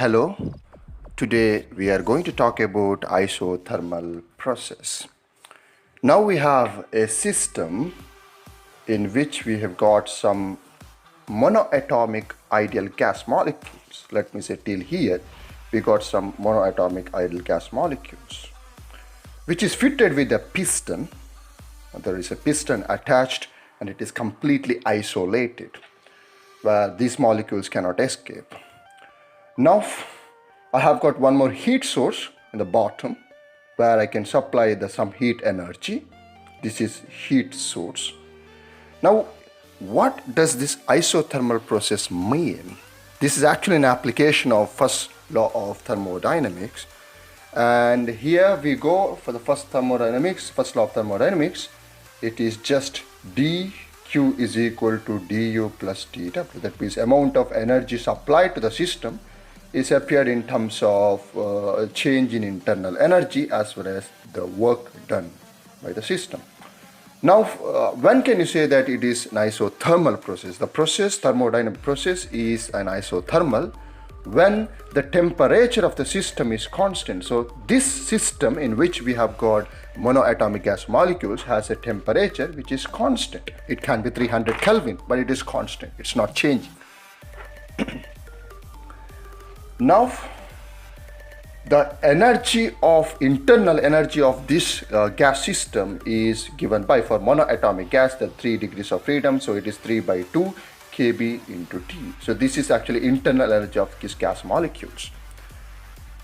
Hello, today we are going to talk about isothermal process. Now we have a system in which we have got some monoatomic ideal gas molecules. Let me say till here we got some monoatomic ideal gas molecules which is fitted with a piston. There is a piston attached and it is completely isolated where these molecules cannot escape. Now I have got one more heat source in the bottom where I can supply some heat energy. This is heat source. Now what does this isothermal process mean? This is actually an application of first law of thermodynamics, and here we go for the first law of thermodynamics. It is just dq is equal to du plus dw. That means amount of energy supplied to the system is appeared in terms of change in internal energy as well as the work done by the system. Now, when can you say that it is an isothermal process? The thermodynamic process is an isothermal when the temperature of the system is constant. So this system in which we have got monoatomic gas molecules has a temperature which is constant. It can be 300 Kelvin, but it is constant. It's not changing. Now, the internal energy of this gas system is given by, for monoatomic gas, the 3 degrees of freedom, so it is 3/2 kb into T. So this is actually internal energy of these gas molecules.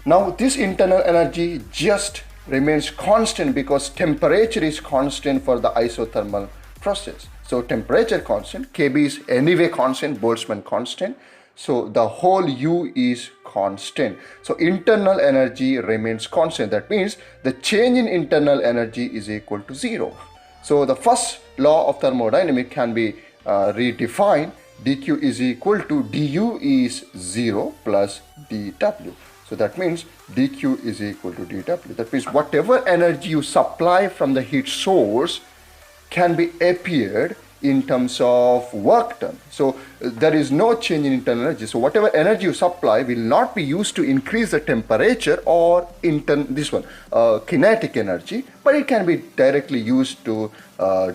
Now this internal energy just remains constant because temperature is constant for the isothermal process. So temperature constant, kb is anyway constant, Boltzmann constant. So the whole U is constant. So internal energy remains constant. That means the change in internal energy is equal to 0. So the first law of thermodynamics can be redefined. dq is equal to du is 0 plus dw. So that means dq is equal to dw. That means whatever energy you supply from the heat source can be appeared in terms of work done. So there is no change in internal energy. So whatever energy you supply will not be used to increase the temperature or kinetic energy, but it can be directly used to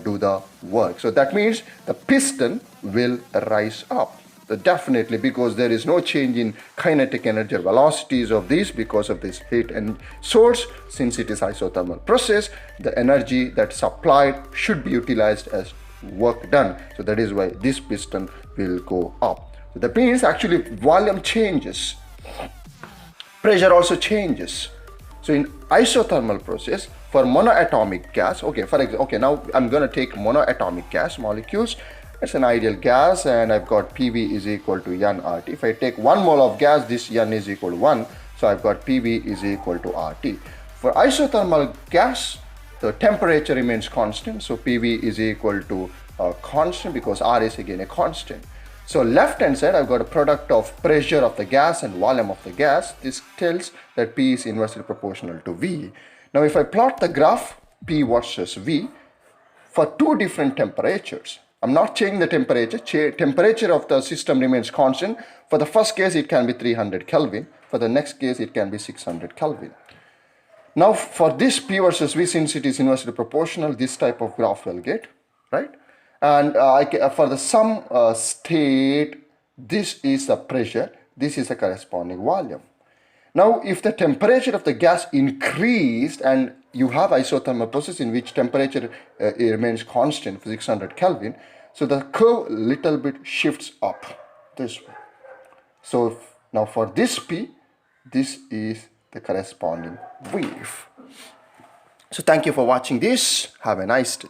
do the work. So that means the piston will rise up. Definitely, because there is no change in kinetic energy or velocities of these because of this heat and source. Since it is isothermal process, the energy that's supplied should be utilized as work done. So that is why this piston will go up. So that means actually volume changes, pressure also changes. So in isothermal process for monoatomic gas, for example, now I'm going to take monoatomic gas molecules. It's an ideal gas and I've got PV is equal to nRT. If I take 1 mole of gas, this N is equal to 1. So I've got PV is equal to RT. For isothermal gas, the temperature remains constant. So PV is equal to constant because R is again a constant. So left hand side, I've got a product of pressure of the gas and volume of the gas. This tells that P is inversely proportional to V. Now if I plot the graph P versus V for 2 different temperatures, I'm not changing the temperature. Temperature of the system remains constant. For the first case, it can be 300 Kelvin. For the next case, it can be 600 Kelvin. Now, for this P versus V, since it is inversely proportional, this type of graph will get, right? And for the sum state, this is the pressure. This is the corresponding volume. Now, if the temperature of the gas increased and you have isothermal process in which temperature remains constant for 600 Kelvin, so the curve little bit shifts up this way. So now for this P, this is the corresponding wave. So thank you for watching this. Have a nice day.